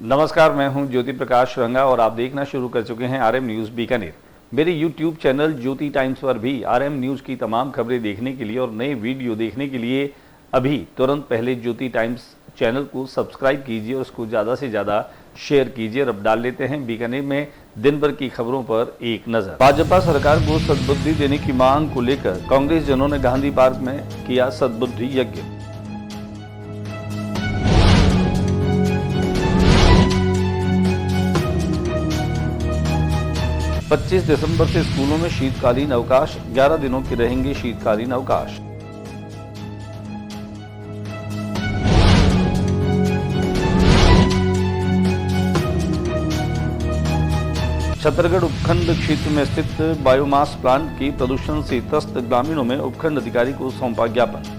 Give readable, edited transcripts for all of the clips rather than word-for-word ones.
नमस्कार, मैं हूं ज्योति प्रकाश रंगा और आप देखना शुरू कर चुके हैं आरएम न्यूज़ बीकानेर। मेरे YouTube चैनल ज्योति टाइम्स पर भी आरएम न्यूज़ की तमाम खबरें देखने के लिए और नए वीडियो देखने के लिए अभी तुरंत पहले ज्योति टाइम्स चैनल को सब्सक्राइब कीजिए और उसको ज़्यादा से ज़्यादा शेयर कीजिए। अब डाल लेते हैं बीकानेर में दिन भर की खबरों पर एक नज़र। भाजपा सरकार को सद्बुद्धि देने की मांग को लेकर कांग्रेस जनों ने गांधी पार्क में किया सद्बुद्धि यज्ञ। 25 दिसंबर से स्कूलों में शीतकालीन अवकाश, 11 दिनों के रहेंगे शीतकालीन अवकाश। छतरगढ़ उपखंड क्षेत्र में स्थित बायोमास प्लांट की प्रदूषण से त्रस्त ग्रामीणों में उपखंड अधिकारी को सौंपा ज्ञापन।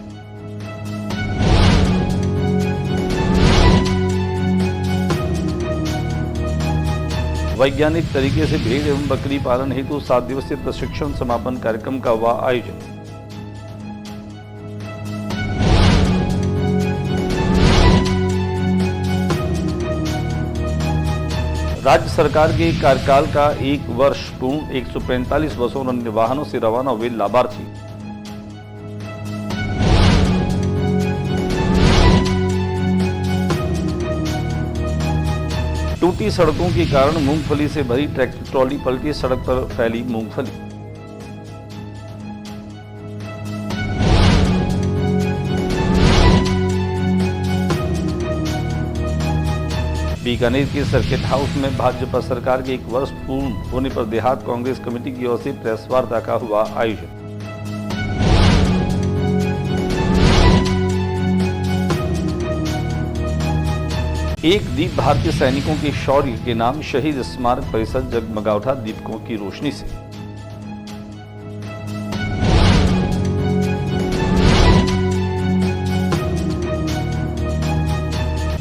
वैज्ञानिक तरीके से भेड़ एवं बकरी पालन हेतु 7 दिवसीय प्रशिक्षण समापन कार्यक्रम का हुआ आयोजन। राज्य सरकार के कार्यकाल का 1 वर्ष पूर्ण, 145 बसों और अन्य वाहनों से रवाना हुए लाभार्थी। टूटी सड़कों के कारण मूंगफली से भरी ट्रैक्टर ट्रॉली पलटी, सड़क पर फैली मूंगफली। बीकानेर के सर्किट हाउस में भाजपा सरकार के 1 वर्ष पूर्ण होने पर देहात कांग्रेस कमेटी की ओर से प्रेस वार्ता का हुआ आयोजन। एक दीप भारतीय सैनिकों के शौर्य के नाम शहीद स्मारक परिसर जगमगा उठा दीपकों की रोशनी से।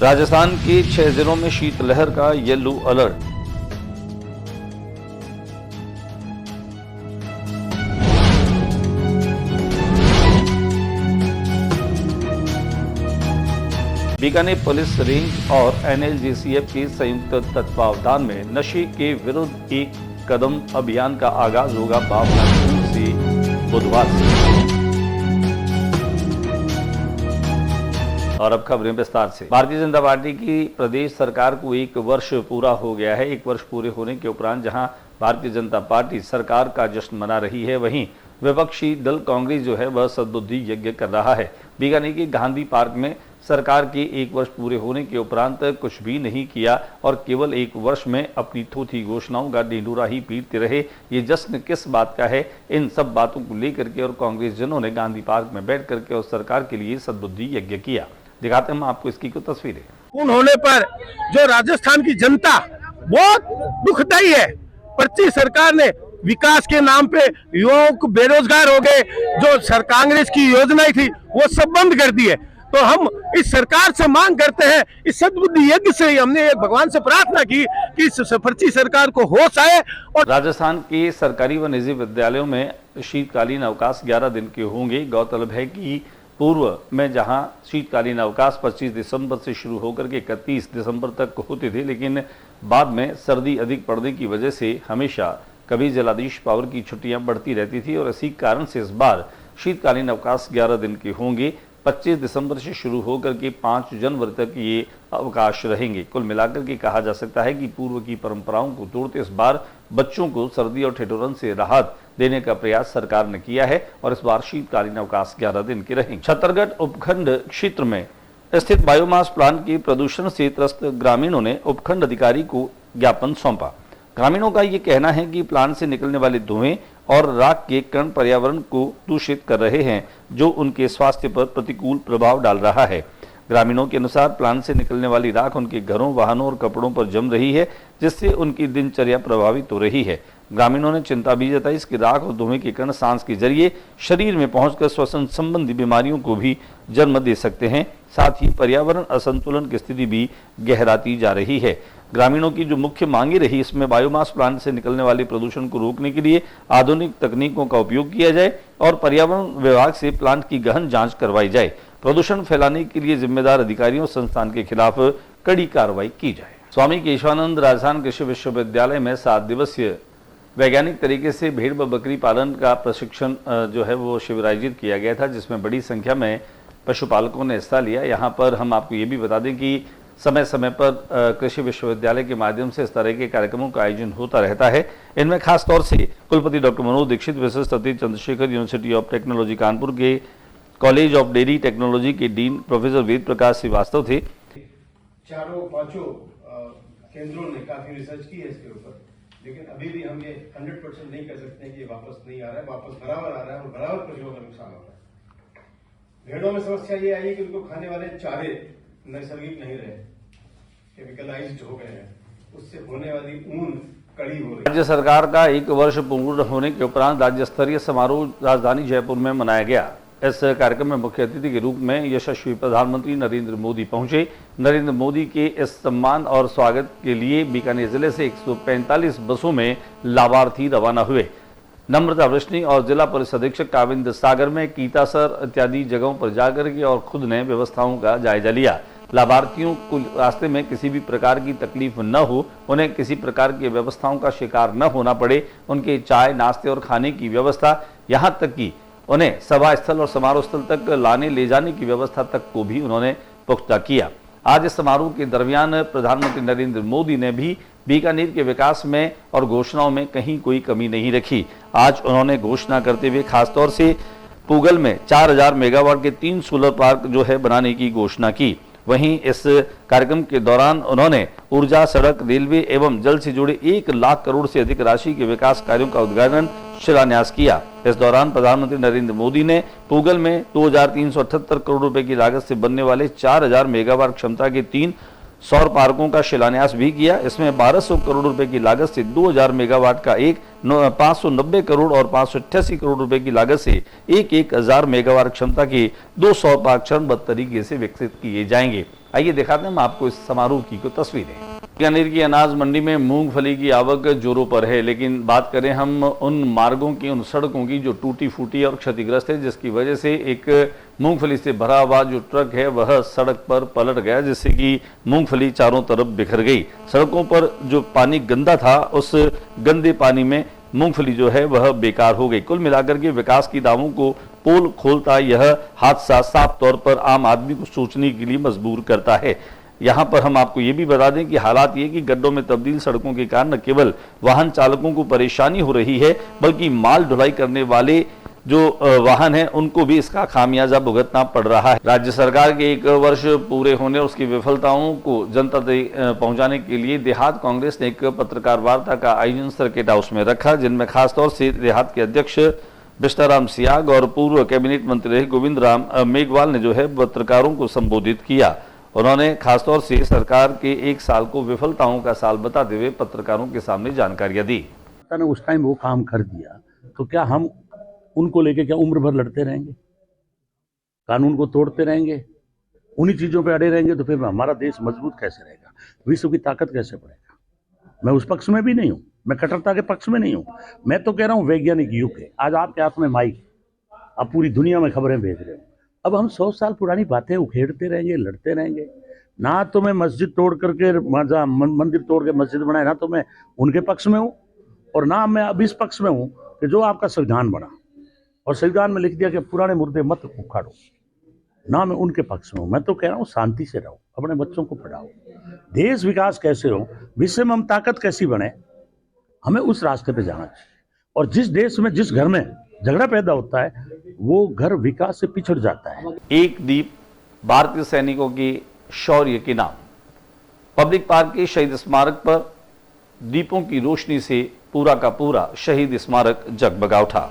राजस्थान के 6 जिलों में शीतलहर का yellow alert. Bikaner police range और एनएलजेसीएफ के संयुक्त तत्वावधान में नशे के विरुद्ध एक कदम अभियान का आगाज होगा भावना से बुधवार से। और अब खबरें विस्तार से। भारतीय जनता पार्टी की प्रदेश सरकार को 1 वर्ष पूरा हो गया है। 1 वर्ष पूरे होने के उपरांत जहां भारतीय जनता पार्टी सरकार का जश्न मना रही है, वहीं विपक्षी दल कांग्रेस जो है वह सद्बुद्धि यज्ञ कर रहा है। बीकानेर के गांधी पार्क में सरकार के 1 वर्ष पूरे होने के उपरांत कुछ भी नहीं किया और केवल 1 वर्ष में अपनी थोथी घोषणाओं का ढिंढोरा ही पीटते रहे। ये जश्न किस बात का है, इन सब बातों को लेकर के और कांग्रेस जनों ने गांधी पार्क में बैठ करके और सरकार के लिए सद्बुद्धि यज्ञ किया। दिखाते हैं आपको इसकी कुछ तस्वीरें। पूर्ण होने पर जो राजस्थान की जनता बहुत दुखदायी है। पर्ची सरकार ने विकास के नाम पे युवाओं को बेरोजगार हो गए, जो कांग्रेस की योजनाएं थी वो सब बंद कर दी है। तो हम इस सरकार से मांग करते हैं, इस सद्बुद्धि यज्ञ से हमने भगवान से प्रार्थना की कि इस पर्ची सरकार को होश आए। और राजस्थान के सरकारी व निजी विद्यालयों में शीतकालीन अवकाश 11 दिन के होंगे। गौरतलब है कि पूर्व में जहां शीतकालीन अवकाश 25 दिसंबर से शुरू होकर के 31 दिसंबर तक होते थे, लेकिन बाद में सर्दी अधिक पड़ने की वजह से हमेशा कभी जलाधीश पावर की छुट्टियां बढ़ती रहती थी और इसी कारण से इस बार शीतकालीन अवकाश 11 दिन के होंगे। 25 दिसंबर से शुरू होकर के 5 जनवरी तक ये अवकाश रहेंगे। कुल मिलाकर के कहा जा सकता है कि पूर्व की परंपराओं को तोड़ते इस बार बच्चों को सर्दी और ठिठुरन से राहत देने का प्रयास सरकार ने किया है और इस बार शीतकालीन अवकाश 11 दिन के रहेंगे। छत्तरगढ़ उपखंड क्षेत्र में स्थित बायोमास प्लांट के प्रदूषण से त्रस्त ग्रामीणों ने उपखंड अधिकारी को ज्ञापन सौंपा। ग्रामीणों का ये कहना है कि प्लांट से निकलने वाले धुएं और राख के कण पर्यावरण को दूषित कर रहे हैं, जो उनके स्वास्थ्य पर प्रतिकूल प्रभाव डाल रहा है। ग्रामीणों के अनुसार प्लांट से निकलने वाली राख उनके घरों, वाहनों और कपड़ों पर जम रही है, जिससे उनकी दिनचर्या प्रभावित हो रही है। ग्रामीणों ने चिंता भी जताई कि राख और धुएं के कण सांस के जरिए शरीर में पहुंचकर श्वसन संबंधी बीमारियों को भी जन्म दे सकते हैं। साथ ही पर्यावरण असंतुलन की स्थिति भी गहराती जा रही है। ग्रामीणों की जो मुख्य मांगे रही, इसमें बायोमास प्लांट से निकलने वाले प्रदूषण को रोकने के लिए आधुनिक तकनीकों का उपयोग किया जाए और पर्यावरण विभाग से प्लांट की गहन जांच करवाई जाए। प्रदूषण फैलाने के लिए जिम्मेदार अधिकारियों संस्थान के खिलाफ कड़ी कार्रवाई की जाए। स्वामी केशवानंद राजस्थान कृषि विश्वविद्यालय में 7 दिवसीय वैज्ञानिक तरीके से भेड़ व बकरी पालन का प्रशिक्षण जो है वो शिविर आयोजित किया गया था, जिसमें बड़ी संख्या में पशुपालकों ने हिस्सा लिया। यहाँ पर हम आपको ये भी बता दें कि समय समय पर कृषि विश्वविद्यालय के माध्यम से इस तरह के कार्यक्रमों का आयोजन होता रहता है। इनमें खास तौर से कुलपति डॉक्टर मनोज दीक्षित, विशिष्ट अतिथि Chandrashekhar university of technology Kanpur के कॉलेज ऑफ डेयरी टेक्नोलॉजी के डीन प्रोफेसर वेद प्रकाश श्रीवास्तव थे। चारों पांचों केंद्रों ने काफी रिसर्च की है इसके ऊपर, लेकिन अभी भी हम ये 100% नहीं कह सकते हैं कि ये वापस नहीं आ रहा है, वापस बराबर आ रहा है और बराबर पशुओं का नुकसान हो रहा है। भेड़ों में समस्या ये आई कि उनको खाने वाले चारे नैसर्गिक नहीं रहे, केमिकलाइज्ड हो गए हैं, उससे होने वाली ऊन कड़ी हो रही है। राज्य सरकार का 1 वर्ष पूर्ण होने के उपरांत राज्य स्तरीय समारोह राजधानी जयपुर में मनाया गया। इस कार्यक्रम में मुख्य अतिथि के रूप में यशस्वी प्रधानमंत्री नरेंद्र मोदी पहुंचे। नरेंद्र मोदी के इस सम्मान और स्वागत के लिए बीकानेर जिले से 145 बसों में लाभार्थी रवाना हुए। नम्रता वृष्णि और जिला पुलिस अधीक्षक काविंद सागर में कीतासर इत्यादि जगहों पर जाकर के और खुद ने व्यवस्थाओं का जायजा लिया। लाभार्थियों को रास्ते में किसी भी प्रकार की तकलीफ न हो, उन्हें किसी प्रकार की व्यवस्थाओं का शिकार न होना पड़े, उनके चाय, नाश्ते और खाने की व्यवस्था, यहाँ तक कि उन्हें सभा स्थल और समारोह स्थल तक लाने ले जाने की व्यवस्था तक को भी उन्होंने पुख्ता किया। आज इस समारोह के दरमियान प्रधानमंत्री नरेंद्र मोदी ने भी बीकानेर के विकास में और घोषणाओं में कहीं कोई कमी नहीं रखी। आज उन्होंने घोषणा करते हुए खासतौर से पूगल में 4000 मेगावाट के 3 सोलर पार्क जो है बनाने की घोषणा की। वहीं इस कार्यक्रम के दौरान उन्होंने ऊर्जा, सड़क, रेलवे एवं जल से जुड़े 1 लाख करोड़ से अधिक राशि के विकास कार्यों का उद्घाटन, शिलान्यास किया। इस दौरान प्रधानमंत्री नरेंद्र मोदी ने पूगल में 2378 करोड़ रुपए की लागत से बनने वाले 4000 मेगावाट क्षमता के 3 सौर पार्कों का शिलान्यास भी किया। इसमें 1200 करोड़ रुपए की लागत से 2000 मेगावाट का 590 करोड़ और 588 करोड़ रुपए की लागत से 1000 मेगावाट क्षमता के 2 सौर पार्क चरणबद्ध तरीके से विकसित किए जाएंगे। आइए दिखाते हैं हम आपको इस समारोह की कुछ तस्वीरें। बीकानेर की अनाज मंडी में मूंगफली की आवक जोरों पर है, लेकिन बात करें हम उन मार्गों की, उन सड़कों की जो टूटी फूटी और क्षतिग्रस्त है, जिसकी वजह से एक मूंगफली से भरा हुआ जो ट्रक है वह सड़क पर पलट गया, जिससे कि मूंगफली चारों तरफ बिखर गई। सड़कों पर जो पानी गंदा था, उस गंदे पानी में मूंगफली जो है वह बेकार हो गई। कुल मिलाकर के विकास की दावों को पोल खोलता यह हादसा साफ तौर पर आम आदमी को सोचने के लिए मजबूर करता है। यहाँ पर हम आपको ये भी बता दें कि हालात ये कि गड्ढों में तब्दील सड़कों के कारण न केवल वाहन चालकों को परेशानी हो रही है, बल्कि माल ढुलाई करने वाले जो वाहन हैं उनको भी इसका खामियाजा भुगतना पड़ रहा है। राज्य सरकार के 1 वर्ष पूरे होने और उसकी विफलताओं को जनता तक पहुंचाने के लिए देहात कांग्रेस ने एक पत्रकार वार्ता का आयोजन सर्किट हाउस में रखा, जिनमें खासतौर से देहात के अध्यक्ष बिष्टाराम सियाग और पूर्व कैबिनेट मंत्री रहे गोविंद राम मेघवाल ने जो है पत्रकारों को संबोधित किया। उन्होंने खासतौर से सरकार के 1 साल को विफलताओं का साल बताते हुए पत्रकारों के सामने जानकारियां दी। उस टाइम वो काम कर दिया तो क्या हम उनको लेके क्या उम्र भर लड़ते रहेंगे, कानून को तोड़ते रहेंगे, उन्हीं चीजों पे अड़े रहेंगे? तो फिर हमारा देश मजबूत कैसे रहेगा, विश्व की ताकत कैसे बढ़ेगा? मैं उस पक्ष में भी नहीं हूँ, मैं कट्टरता के पक्ष में नहीं हूँ। मैं तो कह रहा हूँ वैज्ञानिक युग है, आज आपके हाथ में माइक है, आप पूरी दुनिया में खबरें भेज रहे हो। अब हम 100 साल पुरानी बातें उखेड़ते रहेंगे, लड़ते रहेंगे? ना तो मैं मस्जिद तोड़ करके, मंदिर तोड़ के मस्जिद बनाए, ना तो मैं उनके पक्ष में हूँ और ना मैं अब इस पक्ष में हूं कि जो आपका संविधान बना और संविधान में लिख दिया कि पुराने मुर्दे मत उखाड़ो, ना मैं उनके पक्ष में हूं। मैं तो कह रहा हूं शांति से रहो, अपने बच्चों को पढ़ाओ, देश विकास कैसे हो, विश्व में हम ताकत कैसी बने, हमें उस रास्ते पे जाना चाहिए। और जिस देश में जिस घर में झगड़ा पैदा होता है वो घर विकास से पिछड़ जाता है। एक दीप भारतीय सैनिकों के शौर्य के नाम। पब्लिक पार्क के शहीद स्मारक पर दीपों की रोशनी से पूरा का पूरा शहीद स्मारक जगमगा उठा।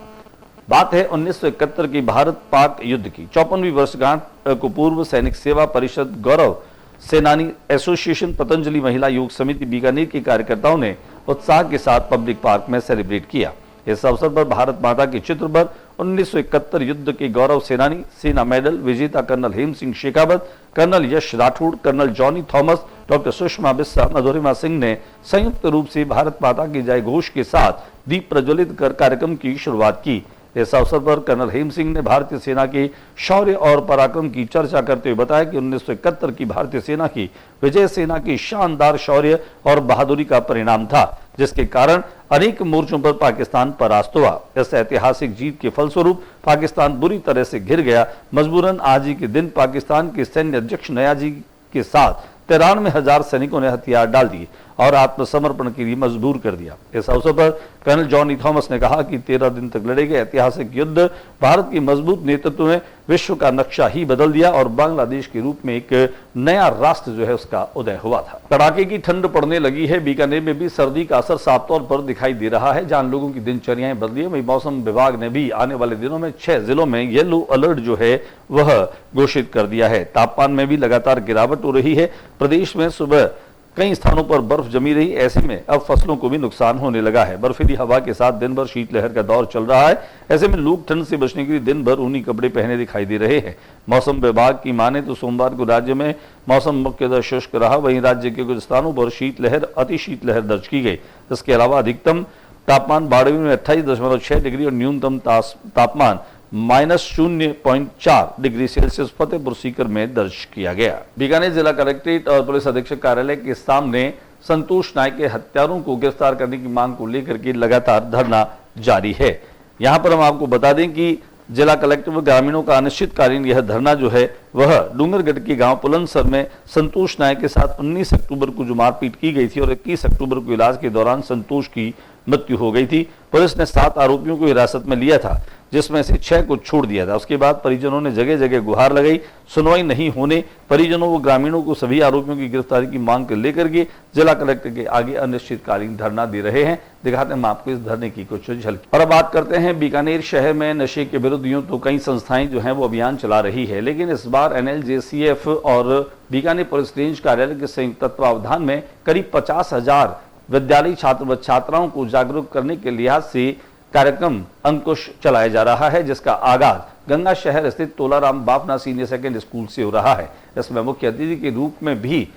बात है 1971 की भारत पाक युद्ध की। 54वीं वर्षगांठ को पूर्व सैनिक सेवा परिषद गौरव सेनानी एसोसिएशन पतंजलि महिला योग समिति बीकानेर के कार्यकर्ताओं ने उत्साह के साथ पब्लिक पार्क में सेलिब्रेट किया। इस अवसर पर भारत माता के चित्र पर 1971 युद्ध के गौरव सेनानी, सेना मेडल विजेता colonel Hem Singh Shekhawat, colonel Yash Rathore, colonel Johnny Thomas, doctor Sushma Bissa, Madhurima Singh ने संयुक्त रूप से भारत माता की जय घोष के साथ दीप प्रज्वलित कर कार्यक्रम की शुरुआत की। इस अवसर पर कर्नल हेम सिंह ने भारतीय सेना के शौर्य और पराक्रम की चर्चा करते हुए बताया कि 1971 की भारतीय सेना की विजय सेना की शानदार शौर्य और बहादुरी का परिणाम था, जिसके कारण अनेक मोर्चों पर पाकिस्तान परास्त हुआ। इस ऐतिहासिक जीत के फलस्वरूप पाकिस्तान बुरी तरह से घिर गया। मजबूरन आज ही के दिन पाकिस्तान के सैन्य अध्यक्ष नयाजी के साथ 93,000 सैनिकों ने हथियार डाल दिए और आत्मसमर्पण के लिए मजबूर कर दिया। इस अवसर पर कर्नल जॉनी थॉमस ने कहा कि 13 दिन तक लड़े गए ऐतिहासिक युद्ध भारत के मजबूत नेतृत्व में विश्व का नक्शा ही बदल दिया और बांग्लादेश के रूप में एक नया राष्ट्र जो है उसका उदय हुआ था। कड़ाके की ठंड पड़ने लगी है। बीकानेर में भी सर्दी का असर साफ तौर पर दिखाई दे रहा है, जहां लोगों की दिनचर्याएं बदली है। वहीं मौसम विभाग ने भी आने वाले दिनों में 6 जिलों में येलो अलर्ट जो है वह घोषित कर दिया है। तापमान में भी लगातार गिरावट हो रही है। प्रदेश में सुबह कई स्थानों पर बर्फ जमी रही। ऐसे में अब फसलों को भी नुकसान होने लगा है। बर्फीली हवा के साथ दिन भर शीतलहर का दौर चल रहा है। ऐसे में लोग ठंड से बचने के लिए दिन भर ऊनी कपड़े पहने दिखाई दे रहे हैं। मौसम विभाग की माने तो सोमवार को राज्य में मौसम मुख्यतः शुष्क रहा। वहीं राज्य के कुछ स्थानों पर शीतलहर, अति शीतलहर दर्ज की गई। इसके अलावा अधिकतम तापमान बाड़मेर में 28.6 डिग्री और न्यूनतम तापमान -0.4 डिग्री सेल्सियस फतेहपुर सीकर में दर्ज किया गया। बीकानेर जिला कलेक्ट्रेट और पुलिस अधीक्षक कार्यालय के सामने संतोष नायक के हत्यारों को गिरफ्तार करने की मांग को लेकर के लगातार धरना जारी है। यहां पर हम आपको बता दें कि जिला कलेक्टर व ग्रामीणों का अनिश्चितकालीन यह धरना जो है वह डूंगरगढ़ के गांव पुलनसर में संतोष नायक के साथ 19 अक्टूबर को जो मारपीट की गई थी और 21 अक्टूबर को इलाज के दौरान संतोष की मृत्यु हो गई थी। पुलिस ने 7 आरोपियों को हिरासत में लिया था, जिसमें से 6 को छोड़ दिया था। उसके बाद परिजनों ने जगह जगह गुहार लगाई। सुनवाई नहीं होने परिजनों व ग्रामीणों को सभी आरोपियों की गिरफ्तारी की मांग को लेकर के जिला कलेक्टर के आगे अनिश्चितकालीन धरना दे रहे हैं। दिखाते हैं आपको इस धरने की कुछ झलकी। और अब बात करते हैं बीकानेर शहर में नशे के विरुद्ध यूं तो कई संस्थाएं जो हैं वो अभियान चला रही है, लेकिन इस बार NLJCF और बीकानेर पुलिस रेंज कार्यालय के संयुक्त तत्वावधान में करीब 50,000 विद्यालयी छात्र व छात्राओं को जागरूक करने के लिहाज से कार्यक्रम अंकुश चलाया जा रहा है, जिसका आगाज गंगा शहर स्थित Tolaram Bafna senior secondary school से हो रहा है। इसमें मुख्य अतिथि के रूप में भी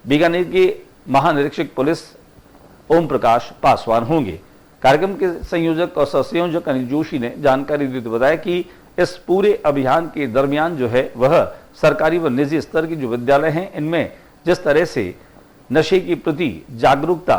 बीकानेर के महानिरीक्षक पुलिस ओम प्रकाश पासवान होंगे। कार्यक्रम के संयोजक और संयोजक अनिल जोशी ने जानकारी देते बताया कि इस पूरे अभियान के दरमियान जो है वह सरकारी व निजी स्तर के जो विद्यालय हैं इनमें जिस तरह से नशे के प्रति जागरूकता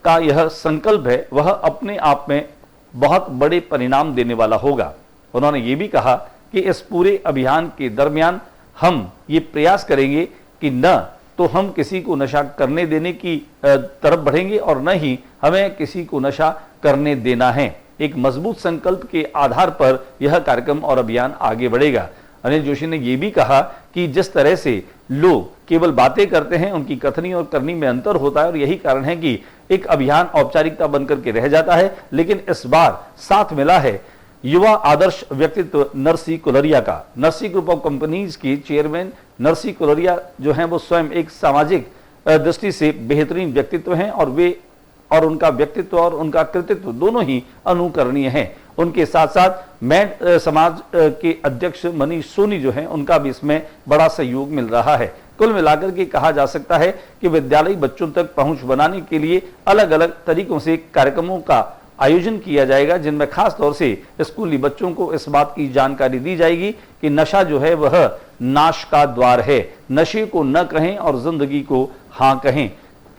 का यह संकल्प है वह अपने आप में बहुत बड़े परिणाम देने वाला होगा। उन्होंने ये भी कहा कि इस पूरे अभियान के दरमियान हम ये प्रयास करेंगे कि न तो हम किसी को नशा करने देने की तरफ बढ़ेंगे और न ही हमें किसी को नशा करने देना है। एक मजबूत संकल्प के आधार पर यह कार्यक्रम और अभियान आगे बढ़ेगा। अनिल जोशी ने यह भी कहा कि जिस तरह से लोग केवल बातें करते हैं, उनकी कथनी और करनी में अंतर होता है और यही कारण है कि एक अभियान औपचारिकता बनकर के रह जाता है। लेकिन इस बार साथ मिला है युवा आदर्श व्यक्तित्व नरसी कुलरिया का। नरसी ग्रुप ऑफ कंपनीज की चेयरमैन नरसी कुलरिया जो हैं वो स्वयं एक सामाजिक दृष्टि से बेहतरीन व्यक्तित्व हैं और उनका व्यक्तित्व और उनका कृतित्व दोनों ही अनुकरणीय हैं। उनके साथ साथ मैड समाज के अध्यक्ष मनीष सोनी जो हैं उनका भी इसमें बड़ा सहयोग मिल रहा है। कुल मिलाकर के कहा जा सकता है कि विद्यालयी बच्चों तक पहुंच बनाने के लिए अलग अलग तरीकों से कार्यक्रमों का आयोजन किया जाएगा, जिनमें खास तौर से स्कूली बच्चों को इस बात की जानकारी दी जाएगी कि नशा जो है वह नाश का द्वार है। नशे को न कहें और जिंदगी को हाँ कहें।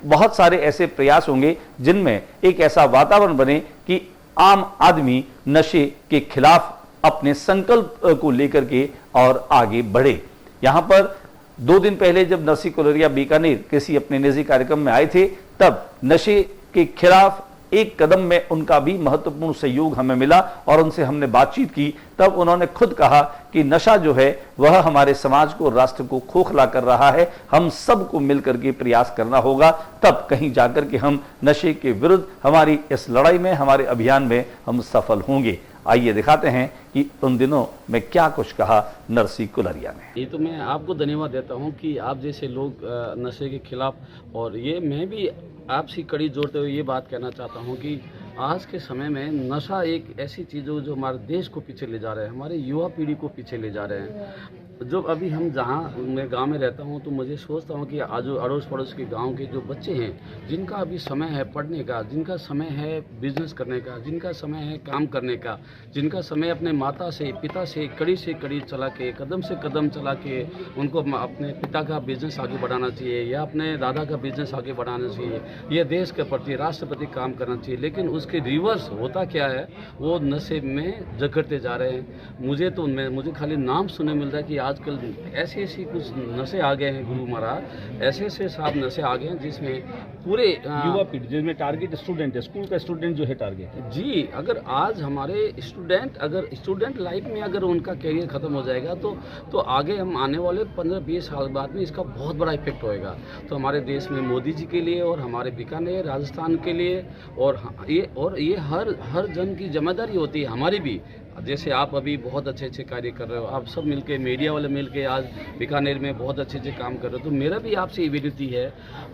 बहुत सारे ऐसे प्रयास होंगे जिनमें एक ऐसा वातावरण बने कि आम आदमी नशे के खिलाफ अपने संकल्प को लेकर के और आगे बढ़े। यहां पर 2 दिन पहले जब नरसी कुलरिया बीकानेर किसी अपने निजी कार्यक्रम में आए थे, तब नशे के खिलाफ एक कदम में उनका भी महत्वपूर्ण सहयोग हमें मिला और उनसे हमने बातचीत की। तब उन्होंने खुद कहा कि नशा जो है वह हमारे समाज को, राष्ट्र को खोखला कर रहा है, हम सबको मिलकर के प्रयास करना होगा, तब कहीं जाकर के हम नशे के विरुद्ध हमारी इस लड़ाई में, हमारे अभियान में हम सफल होंगे। आइए दिखाते हैं कि उन दिनों में क्या कुछ कहा नरसी कुलरिया ने। ये तो मैं आपको धन्यवाद देता हूँ कि आप जैसे लोग नशे के खिलाफ, और ये मैं भी आपसी कड़ी जोड़ते हुए ये बात कहना चाहता हूँ कि आज के समय में नशा एक ऐसी चीज़ हो जो हमारे देश को पीछे ले जा रहे हैं, हमारे युवा पीढ़ी को पीछे ले जा रहे हैं। जो अभी हम जहाँ मैं गांव में रहता हूँ तो मुझे सोचता हूँ कि आज अड़ोस पड़ोस के गांव के जो बच्चे हैं, जिनका अभी समय है पढ़ने का, जिनका समय है बिजनेस करने का, जिनका समय है काम करने का, जिनका समय अपने माता से पिता से कड़ी चला के, कदम से कदम चला के उनको अपने पिता का बिजनेस आगे बढ़ाना चाहिए या अपने दादा का बिजनेस आगे बढ़ाना चाहिए, ये देश के प्रति, राष्ट्र प्रति काम करना चाहिए। लेकिन उसके रिवर्स होता क्या है, वो नशे में जकड़ते जा रहे हैं। मुझे खाली नाम सुने मिल रहा है कि आजकल ऐसे कुछ नशे आ गए हैं गुरु महाराज, ऐसे साहब नशे आ गए हैं जिसमें पूरे युवा पीढ़ी, जिसमें टारगेट स्टूडेंट है, स्कूल का स्टूडेंट जो है टारगेट है। जी, अगर आज हमारे स्टूडेंट लाइफ में अगर उनका कैरियर खत्म हो जाएगा तो आगे हम आने वाले 15-20 साल बाद में इसका बहुत बड़ा इफेक्ट होएगा। तो हमारे देश में मोदी जी के लिए और हमारे बीकानेर राजस्थान के लिए और ये हर जन की जिम्मेदारी होती है, हमारी भी। जैसे आप अभी बहुत अच्छे कार्य कर रहे हो, आप सब मिलके, मीडिया वाले मिलके आज बीकानेर में बहुत अच्छे काम कर रहे हो, तो मेरा भी आपसे ये विनती है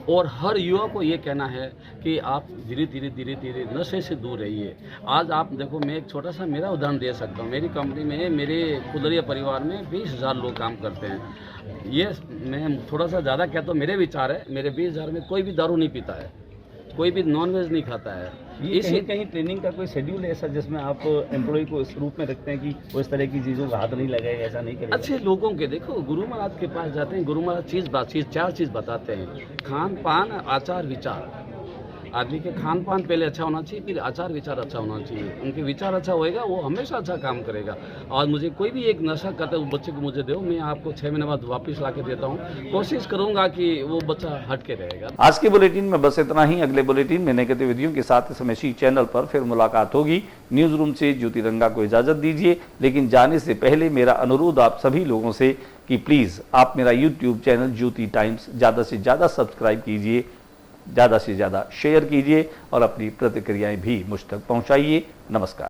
और हर युवा को ये कहना है कि आप धीरे धीरे नशे से दूर रहिए। आज आप देखो, मैं एक छोटा सा मेरा उदाहरण दे सकता हूँ। मेरी कंपनी में, मेरे कुलरिया परिवार में 20,000 लोग काम करते हैं। ये मैं थोड़ा सा ज़्यादा कहता हूँ, मेरे विचार है, मेरे 20,000 में कोई भी दारू नहीं पीता है, कोई भी नॉनवेज नहीं खाता है। ये कहीं ट्रेनिंग का कोई शेड्यूल है ऐसा जिसमें आप एम्प्लॉय को इस रूप में रखते हैं कि वो इस तरह की चीज़ों का हाथ नहीं लगाएगा, ऐसा नहीं करेगा? अच्छे लोगों के देखो, गुरु महाराज के पास जाते हैं, गुरु महाराज 4 चीज़ बताते हैं: खान पान, आचार विचार। आदमी के खान पान पहले अच्छा होना चाहिए, फिर आचार विचार अच्छा होना चाहिए। उनके विचार अच्छा होएगा, वो हमेशा अच्छा काम करेगा। और मुझे कोई भी एक नशा करता है, वो बच्चे को मुझे दो, मैं आपको 6 महीने बाद वापस ला के देता हूँ। कोशिश करूंगा कि वो बच्चा हट के रहेगा। आज के बुलेटिन में बस इतना ही। अगले बुलेटिन में नई गतिविधियों के साथ इस हमेशी चैनल पर फिर मुलाकात होगी। न्यूज रूम से ज्योति रंगा को इजाजत दीजिए, लेकिन जाने से पहले मेरा अनुरोध आप सभी लोगों से कि प्लीज आप मेरा यूट्यूब चैनल ज्योति टाइम्स ज्यादा से ज्यादा सब्सक्राइब कीजिए, ज़्यादा से ज़्यादा शेयर कीजिए और अपनी प्रतिक्रियाएं भी मुझ तक पहुंचाइए। नमस्कार।